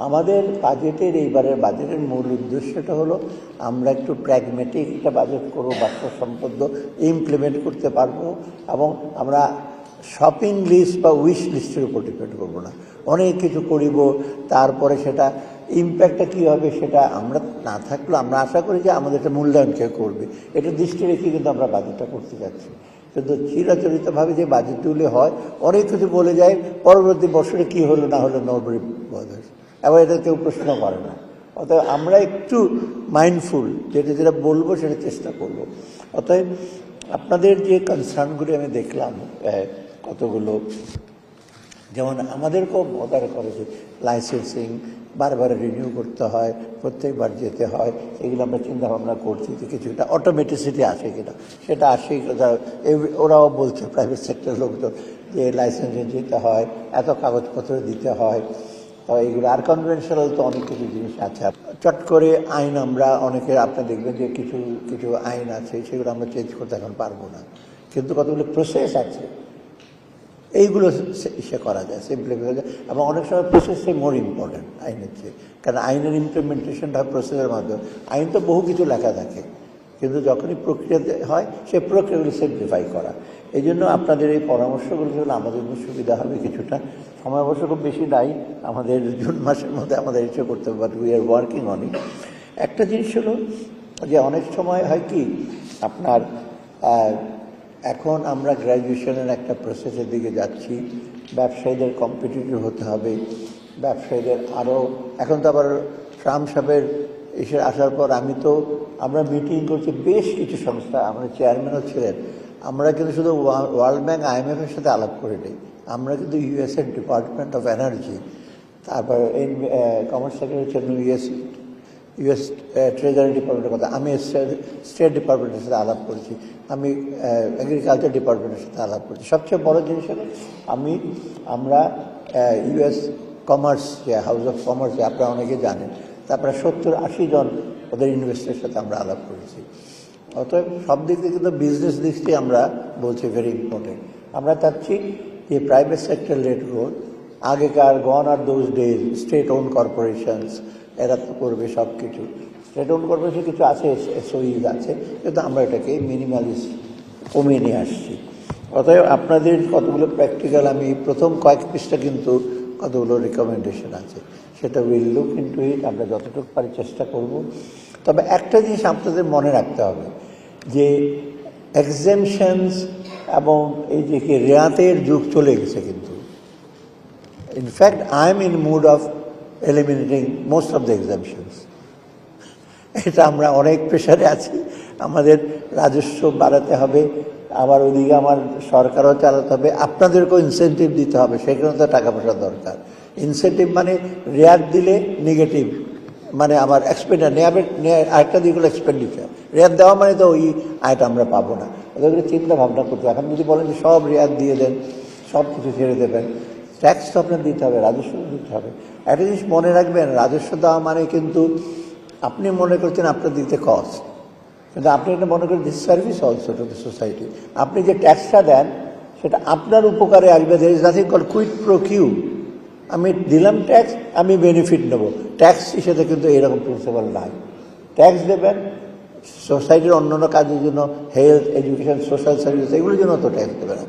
আমাদের বাজেটের এইবারের বাজেটের মূল উদ্দেশ্যটা হলো আমরা একটু প্র্যাগমেটিক একটা বাজেট করবো, বাস্তবসম্পন্ন ইমপ্লিমেন্ট করতে পারবো, এবং আমরা শপিং লিস্ট বা উইশ লিস্টের উপর ডিপেন্ড করবো না। অনেক কিছু করিব, তারপরে সেটা ইম্প্যাক্টটা কী হবে সেটা আমরা না থাকলেও আমরা আশা করি যে আমাদের একটা মূল্যায়ন কেউ করবে, এটা দৃষ্টি রেখে কিন্তু আমরা বাজেটটা করতে যাচ্ছি। কিন্তু চিরাচরিতভাবে যে বাজেটগুলি হয় অনেক কিছু বলে যায়, পরবর্তী বছরে কী হলো না হলো নবরী বদল, এবার এটা কেউ প্রশ্ন করে না। অতএব আমরা একটু মাইন্ডফুল, যেটা বলবো সেটা চেষ্টা করব। অতএব আপনাদের যে কনসার্নগুলি আমি দেখলাম কতগুলো, যেমন আমাদেরকেও মজার করে যে লাইসেন্সিং বারবার রিনিউ করতে হয়, প্রত্যেকবার যেতে হয়, এগুলো আমরা চিন্তাভাবনা করছি যে কিছুটা অটোমেটিসিটি আসে কিনা, সেটা আসে। ওরাও বলছে প্রাইভেট সেক্টর লোকজন যে লাইসেন্সিং যেতে হয়, এত কাগজপত্র দিতে হয়, তো এইগুলো আর কনভেনশনাল তো অনেক কিছু জিনিস আছে। চট করে আইন আমরা অনেকে আপনি দেখবেন যে কিছু কিছু আইন আছে সেগুলো আমরা চেঞ্জ করতে এখন পারবো না, কিন্তু কতগুলো প্রসেস আছে এইগুলো সে করা যায়, সিম্পলিফাই করা যায়। এবং অনেক সময় প্রসেসটাই মোর ইম্পর্টেন্ট আইনের চেয়ে, কারণ আইনের ইমপ্লিমেন্টেশনটা প্রসেসের মাধ্যমে। আইন তো বহু কিছু লেখা থাকে, কিন্তু যখনই প্রক্রিয়াতে হয় সেই প্রক্রিয়াগুলো সিম্পলিফাই করা। এই জন্য আপনাদের এই পরামর্শগুলো হলে আমাদের জন্য সুবিধা হবে কিছুটা। সময় অবশ্য খুব বেশি নাই, আমাদের জুন মাসের মধ্যে আমাদের ইচ্ছে করতে হবে, but we are working on it. একটা জিনিস হলো যে অনেক সময় হয় কি আপনার এখন আমরা গ্র্যাজুয়েশনের একটা প্রসেসের দিকে যাচ্ছি, ব্যবসায়ীদের কম্পিটিটিভ হতে হবে, ব্যবসায়ীদের আরও এখন তো আবার ট্রাম্প সাহেবের এসে আসার পর আমরা মিটিং করছি বেশ কিছু সংস্থা, আমাদের চেয়ারম্যানও ছিলেন। আমরা কিন্তু শুধু ওয়ার্ল্ড ব্যাংক IMF-এর সাথে আলাপ করে নিই, আমরা কিন্তু US-এর ডিপার্টমেন্ট অফ এনার্জি, তারপর কমার্স সেক্রেটারি ছিলেন US ট্রেজারি ডিপার্টমেন্টের কথা, আমি স্টেট ডিপার্টমেন্টের সাথে আলাপ করেছি, আমি এগ্রিকালচার ডিপার্টমেন্টের সাথে আলাপ করেছি। সবচেয়ে বড় জিনিস হলো আমরা US কমার্স, যে হাউস অফ কমার্স আপনারা অনেকে জানেন, তারপরে 70-80 জন ওদের ইনভেস্টরের সাথে আমরা আলাপ করেছি। অতএব সব দিক থেকে কিন্তু বিজনেস দিকটি আমরা বলছি ভেরি ইম্পর্টেন্ট। আমরা চাচ্ছি যে প্রাইভেট সেক্টর লেড গ্রোথ, আগেকার gone are those days state owned corporations এরা তো করবে সব কিছু, স্টেট ওন কর্পোরেশন কিছু আছে, SOEs আছে, কিন্তু আমরা এটাকে মিনিমালিস্ট কমিয়ে নিয়ে আসছি। অতএব আপনাদের কতগুলো প্র্যাকটিক্যাল, আমি প্রথম কয়েক পৃষ্ঠা কিন্তু কতগুলো রিকমেন্ডেশন আছে, সেটা উইল লুক ইনটু ইট, আমরা যতটুকু পারি চেষ্টা করব। তবে একটা জিনিস আপনাদের মনে রাখতে হবে যে এক্সেমশনস এবং এই যে কি রেয়াতের যুগ চলে গেছে, কিন্তু in fact I am in mood of eliminating most of the exemptions. এটা আমরা অনেক প্রেশারে আছি, আমাদের রাজস্ব বাড়াতে হবে, আবার ওইদিকে আমার সরকারও চালাতে হবে, আপনাদেরকেও ইনসেন্টিভ দিতে হবে, সেখানে তো টাকা পয়সা দরকার। ইনসেন্টিভ মানে রেয়াত দিলে নেগেটিভ, মানে আমার আরেকটা দিক হলো এক্সপেন্ডিচার। রেয়াত দেওয়া মানে তো ওই আয়টা আমরা পাবো না, ওদেরকে চিন্তা ভাবনা করতে হবে। এখন যদি বলেন যে সব রেয়াত দিয়ে দেন, সব কিছু ছেড়ে দেবেন, ট্যাক্স তো আপনার দিতে হবে, রাজস্ব দিতে হবে। একটা জিনিস মনে রাখবেন, রাজস্ব দেওয়া মানে কিন্তু আপনি মনে করছেন আপনার দিতে কস্ট, কিন্তু আপনি এটা মনে করেন this service also to the society. আপনি যে ট্যাক্সটা দেন সেটা আপনার উপকারে আসবে। There is nothing call quid pro quo, আমি দিলাম ট্যাক্স, আমি বেনিফিট নেব, ট্যাক্স হিসেবে কিন্তু এরকম প্রিন্সিপাল নাই। ট্যাক্স দেবেন সোসাইটির অন্যান্য কাজের জন্য, হেলথ, এডুকেশন, সোশ্যাল সার্ভিস, এগুলোর জন্য তো ট্যাক্স দেবেন।